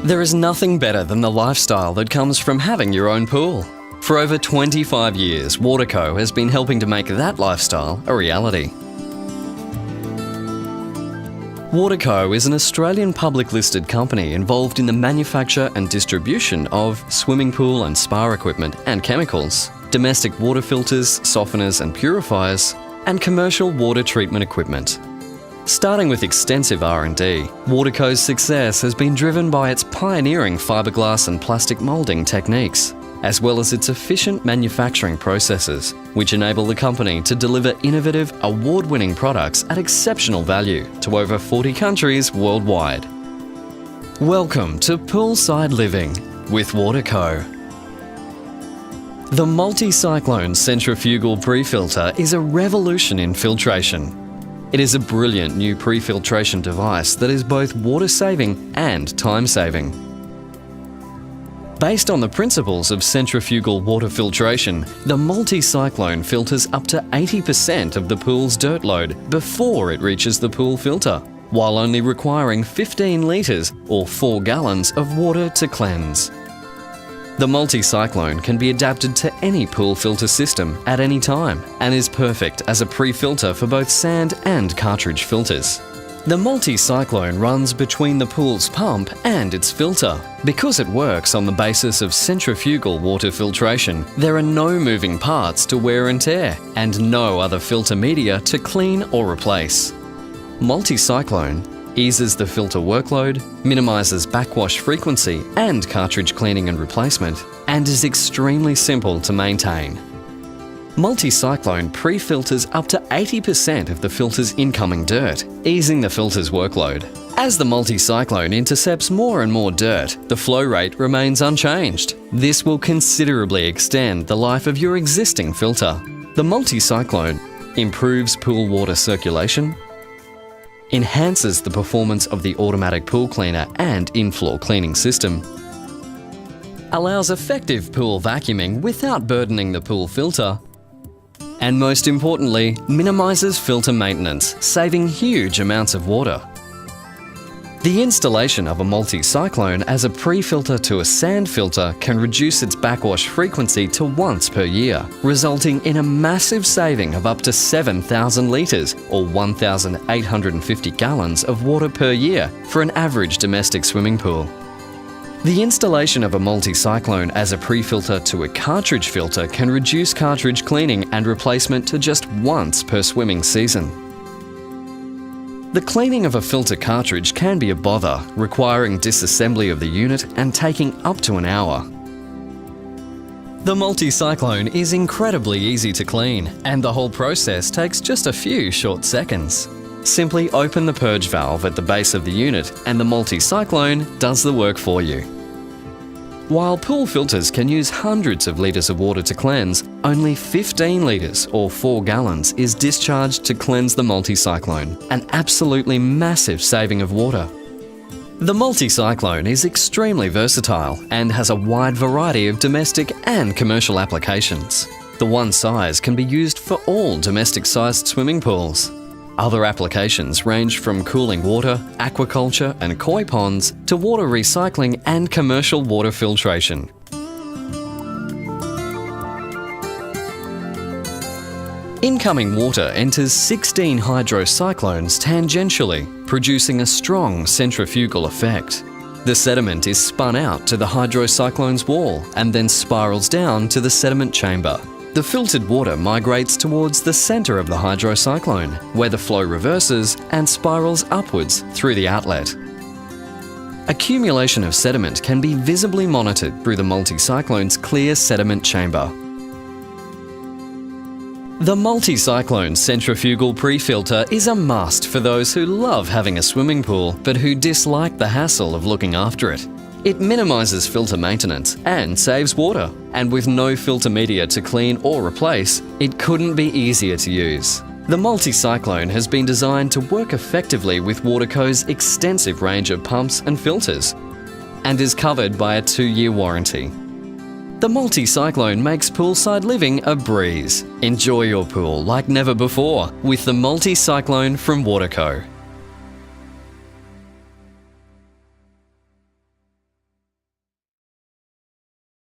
There is nothing better than the lifestyle that comes from having your own pool. For over 25 years, Waterco has been helping to make that lifestyle a reality. Waterco is an Australian public listed company involved in the manufacture and distribution of swimming pool and spa equipment and chemicals, domestic water filters, softeners and purifiers, and commercial water treatment equipment. Starting with extensive R&D, Waterco's success has been driven by its pioneering fiberglass and plastic moulding techniques, as well as its efficient manufacturing processes, which enable the company to deliver innovative, award-winning products at exceptional value to over 40 countries worldwide. Welcome to Poolside Living with Waterco. The MultiCyclone centrifugal pre-filter is a revolution in filtration. It is a brilliant new pre-filtration device that is both water-saving and time-saving. Based on the principles of centrifugal water filtration, the MultiCyclone filters up to 80% of the pool's dirt load before it reaches the pool filter, while only requiring 15 litres or 4 gallons of water to cleanse. The MultiCyclone can be adapted to any pool filter system at any time and is perfect as a pre-filter for both sand and cartridge filters. The MultiCyclone runs between the pool's pump and its filter. Because it works on the basis of centrifugal water filtration, there are no moving parts to wear and tear and no other filter media to clean or replace. MultiCyclone eases the filter workload, minimises backwash frequency and cartridge cleaning and replacement, and is extremely simple to maintain. MultiCyclone pre-filters up to 80% of the filter's incoming dirt, easing the filter's workload. As the MultiCyclone intercepts more and more dirt, the flow rate remains unchanged. This will considerably extend the life of your existing filter. The MultiCyclone improves pool water circulation, enhances the performance of the automatic pool cleaner and in-floor cleaning system, allows effective pool vacuuming without burdening the pool filter, and most importantly, minimises filter maintenance, saving huge amounts of water. The installation of a MultiCyclone as a pre-filter to a sand filter can reduce its backwash frequency to once per year, resulting in a massive saving of up to 7,000 litres or 1,850 gallons of water per year for an average domestic swimming pool. The installation of a MultiCyclone as a pre-filter to a cartridge filter can reduce cartridge cleaning and replacement to just once per swimming season. The cleaning of a filter cartridge can be a bother, requiring disassembly of the unit and taking up to an hour. The MultiCyclone is incredibly easy to clean, and the whole process takes just a few short seconds. Simply open the purge valve at the base of the unit and the MultiCyclone does the work for you. While pool filters can use hundreds of litres of water to cleanse, only 15 litres or 4 gallons is discharged to cleanse the MultiCyclone, an absolutely massive saving of water. The MultiCyclone is extremely versatile and has a wide variety of domestic and commercial applications. The one size can be used for all domestic-sized swimming pools. Other applications range from cooling water, aquaculture and koi ponds to water recycling and commercial water filtration. Incoming water enters 16 hydrocyclones tangentially, producing a strong centrifugal effect. The sediment is spun out to the hydrocyclone's wall and then spirals down to the sediment chamber. The filtered water migrates towards the centre of the hydrocyclone, where the flow reverses and spirals upwards through the outlet. Accumulation of sediment can be visibly monitored through the MultiCyclone's clear sediment chamber. The MultiCyclone centrifugal pre-filter is a must for those who love having a swimming pool but who dislike the hassle of looking after it. It minimises filter maintenance and saves water, and with no filter media to clean or replace, it couldn't be easier to use. The MultiCyclone has been designed to work effectively with Waterco's extensive range of pumps and filters, and is covered by a 2-year warranty. The MultiCyclone makes poolside living a breeze. Enjoy your pool like never before with the MultiCyclone from Waterco.